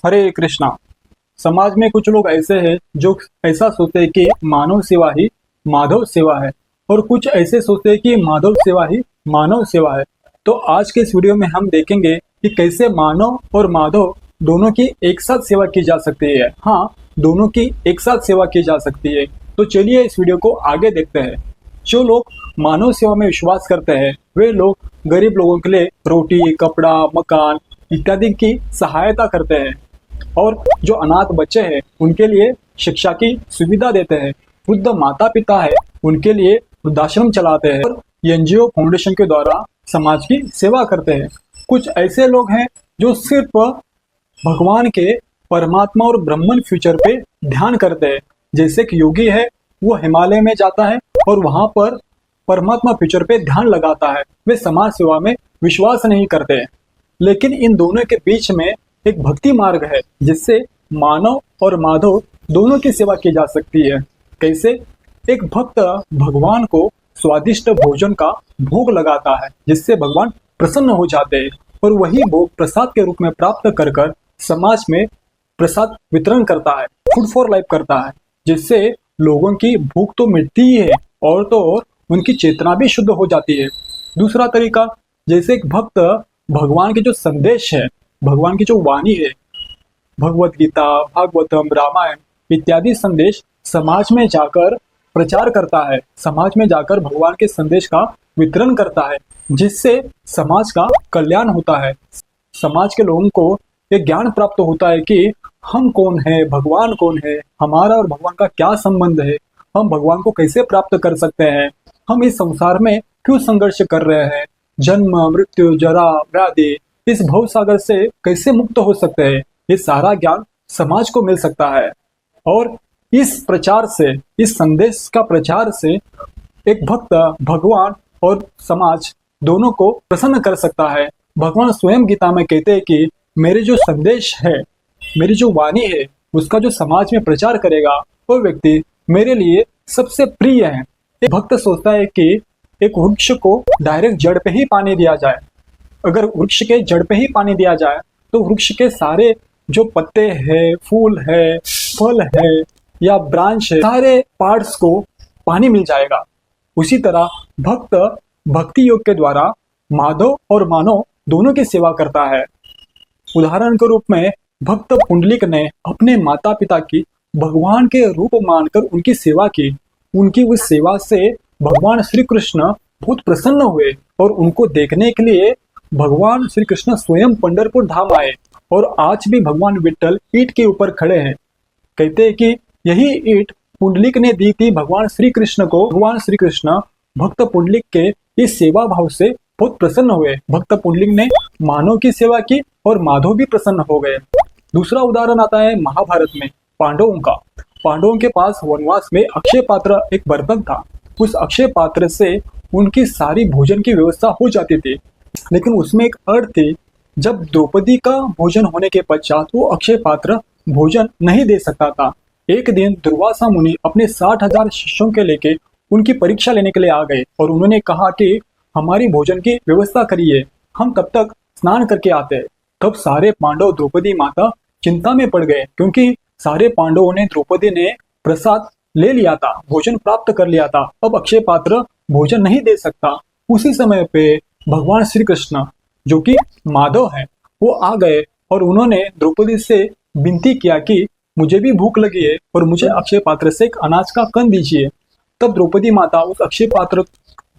हरे कृष्णा। समाज में कुछ लोग ऐसे हैं जो ऐसा सोचते हैं कि मानव सेवा ही माधव सेवा है, और कुछ ऐसे सोचते हैं कि माधव सेवा ही मानव सेवा है। तो आज के इस वीडियो में हम देखेंगे कि कैसे मानव और माधव दोनों की एक साथ सेवा की जा सकती है। हाँ, दोनों की एक साथ सेवा की जा सकती है। तो चलिए इस वीडियो को आगे देखते हैं। जो लोग मानव सेवा में विश्वास करते हैं वे लोग गरीब लोगों के लिए रोटी, कपड़ा, मकान इत्यादि की सहायता करते हैं, और जो अनाथ बच्चे हैं उनके लिए शिक्षा की सुविधा देते हैं। वृद्ध माता पिता है उनके लिए वृद्धाश्रम चलाते हैं, और एनजीओ फाउंडेशन के द्वारा समाज की सेवा करते हैं। कुछ ऐसे लोग हैं जो सिर्फ भगवान के परमात्मा और ब्रह्मन फ्यूचर पे ध्यान करते हैं। जैसे कि योगी है, वो हिमालय में जाता है और वहां पर परमात्मा फ्यूचर पे ध्यान लगाता है। वे समाज सेवा में विश्वास नहीं करते। लेकिन इन दोनों के बीच में एक भक्ति मार्ग है जिससे मानव और माधव दोनों की सेवा की जा सकती है। कैसे? एक भक्त भगवान को स्वादिष्ट भोजन का भोग लगाता है जिससे भगवान प्रसन्न हो जाते हैं, और वही भोग प्रसाद के रूप में प्राप्त कर कर समाज में प्रसाद वितरण करता है, फूड फॉर लाइफ करता है, जिससे लोगों की भूख तो मिटती ही है और तो और उनकी चेतना भी शुद्ध हो जाती है। दूसरा तरीका, जैसे एक भक्त भगवान के जो संदेश है, भगवान की जो वाणी है, भगवत गीता, भागवतम, रामायण इत्यादि संदेश समाज में जाकर प्रचार करता है, समाज में जाकर भगवान के संदेश का वितरण करता है, जिससे समाज का कल्याण होता है। समाज के लोगों को एक ज्ञान प्राप्त होता है कि हम कौन है, भगवान कौन है, हमारा और भगवान का क्या संबंध है, हम भगवान को कैसे प्राप्त कर सकते हैं, हम इस संसार में क्यों संघर्ष कर रहे हैं, जन्म मृत्यु जरा व्याधि इस भव सागर से कैसे मुक्त हो सकते हैं। ये सारा ज्ञान समाज को मिल सकता है, और इस प्रचार से, इस संदेश का प्रचार से एक भक्त भगवान और समाज दोनों को प्रसन्न कर सकता है। भगवान स्वयं गीता में कहते हैं कि मेरे जो संदेश है, मेरी जो वाणी है, उसका जो समाज में प्रचार करेगा वो व्यक्ति मेरे लिए सबसे प्रिय है। एक भक्त सोचता है कि एक वृक्ष को डायरेक्ट जड़ पे ही पानी दिया जाए। अगर वृक्ष के जड़ पे ही पानी दिया जाए तो वृक्ष के सारे जो पत्ते हैं, फूल है, फल है या ब्रांच है, सारे पार्ट्स को पानी मिल जाएगा। उसी तरह भक्त भक्ति योग के द्वारा माधव और मानव दोनों की सेवा करता है। उदाहरण के रूप में भक्त पुंडलिक ने अपने माता पिता की भगवान के रूप मानकर उनकी सेवा की। उनकी उस सेवा से भगवान श्री कृष्ण बहुत प्रसन्न हुए, और उनको देखने के लिए भगवान श्री कृष्ण स्वयं पंढरपुर धाम आए, और आज भी भगवान विट्ठल ईंट के ऊपर खड़े हैं। कहते हैं कि यही ईंट पुंडलिक ने दी थी भगवान श्री कृष्ण को। भगवान श्री कृष्ण भक्त पुंडलिक के इस सेवा भाव से बहुत प्रसन्न हुए। भक्त पुंडलिक ने मानव की सेवा की और माधव भी प्रसन्न हो गए। दूसरा उदाहरण आता है महाभारत में पांडवों का। पांडवों के पास वनवास में अक्षय पात्र एक बर्तन था। उस अक्षय पात्र से उनकी सारी भोजन की व्यवस्था हो जाती थी, लेकिन उसमें एक अड़ थी। जब द्रौपदी का भोजन होने के पश्चात वो अक्षय पात्र भोजन नहीं दे सकता था। एक दिन दुर्वासा मुनि अपने 60,000 शिष्यों के लेके उनकी परीक्षा लेने के लिए आ गए, और उन्होंने कहा कि हमारी भोजन की व्यवस्था करिए, हम तब तक स्नान करके आते हैं। तब सारे पांडव द्रौपदी माता चिंता में पड़ गए, क्योंकि सारे पांडवों ने द्रौपदी ने प्रसाद ले लिया था, भोजन प्राप्त कर लिया था। अब अक्षय पात्र भोजन नहीं दे सकता। उसी समय पे भगवान श्री कृष्ण जो कि माधव है वो आ गए, और उन्होंने द्रौपदी से विनती किया कि मुझे भी भूख लगी है और मुझे अक्षय पात्र से एक अनाज का कण दीजिए। तब द्रौपदी माता उस अक्षय पात्र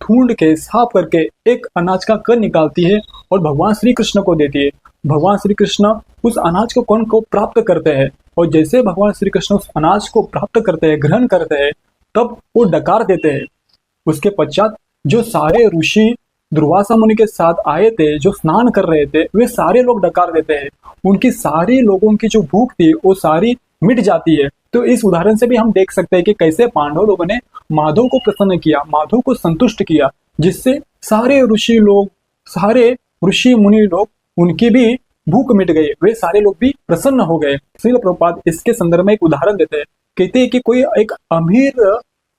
ढूंढ के साफ करके एक अनाज का कण निकालती है और भगवान श्री कृष्ण को देती है। भगवान श्री कृष्ण उस अनाज को कण को प्राप्त करते हैं, और जैसे भगवान श्री कृष्ण उस अनाज को प्राप्त करते हैं, ग्रहण करते हैं, तब वो डकार देते हैं। उसके पश्चात जो सारे ऋषि दुर्वासा मुनि के साथ आए थे, जो स्नान कर रहे थे, वे सारे लोग डकार देते हैं। उनकी सारी लोगों की जो भूख थी वो सारी मिट जाती है। तो इस उदाहरण से भी हम देख सकते हैं कि कैसे पांडव लोगों ने माधव को प्रसन्न किया, माधव को संतुष्ट किया, जिससे सारे ऋषि मुनि लोग उनकी भी भूख मिट गई, वे सारे लोग भी प्रसन्न हो गए। श्रील प्रभुपाद इसके संदर्भ में एक उदाहरण देते हैं। कहते हैं कि कोई एक अमीर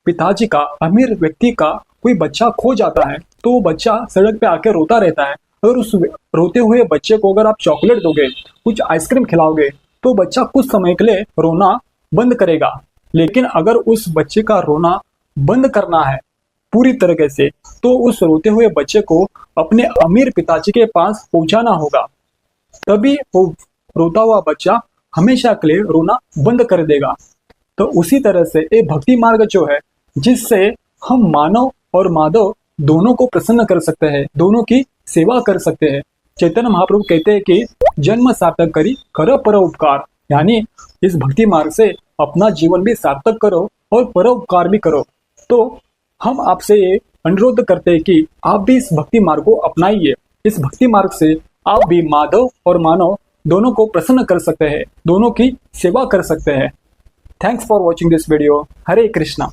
पिताजी का, अमीर व्यक्ति का कोई बच्चा खो जाता है, तो वो बच्चा सड़क पे आके रोता रहता है। अगर उस रोते हुए बच्चे को अगर आप चॉकलेट दोगे, कुछ आइसक्रीम खिलाओगे, तो बच्चा कुछ समय के लिए रोना बंद करेगा। लेकिन अगर उस बच्चे का रोना बंद करना है पूरी तरीके से, तो उस रोते हुए बच्चे को अपने अमीर पिताजी के पास पहुंचाना होगा। तभी वो रोता हुआ बच्चा हमेशा के लिए रोना बंद कर देगा। तो उसी तरह से ये भक्ति मार्ग जो है, जिससे हम मानव और माधव दोनों को प्रसन्न कर सकते हैं, दोनों की सेवा कर सकते हैं। चैतन्य महाप्रभु कहते हैं कि जन्म सार्थक करी कर परोपकार, यानी इस भक्ति मार्ग से अपना जीवन भी सार्थक करो और परोपकार भी करो। तो हम आपसे ये अनुरोध करते हैं कि आप भी इस भक्ति मार्ग को अपनाइए। इस भक्ति मार्ग से आप भी माधव और मानव दोनों को प्रसन्न कर सकते हैं, दोनों की सेवा कर सकते हैं। Thanks for watching this video. Hare Krishna.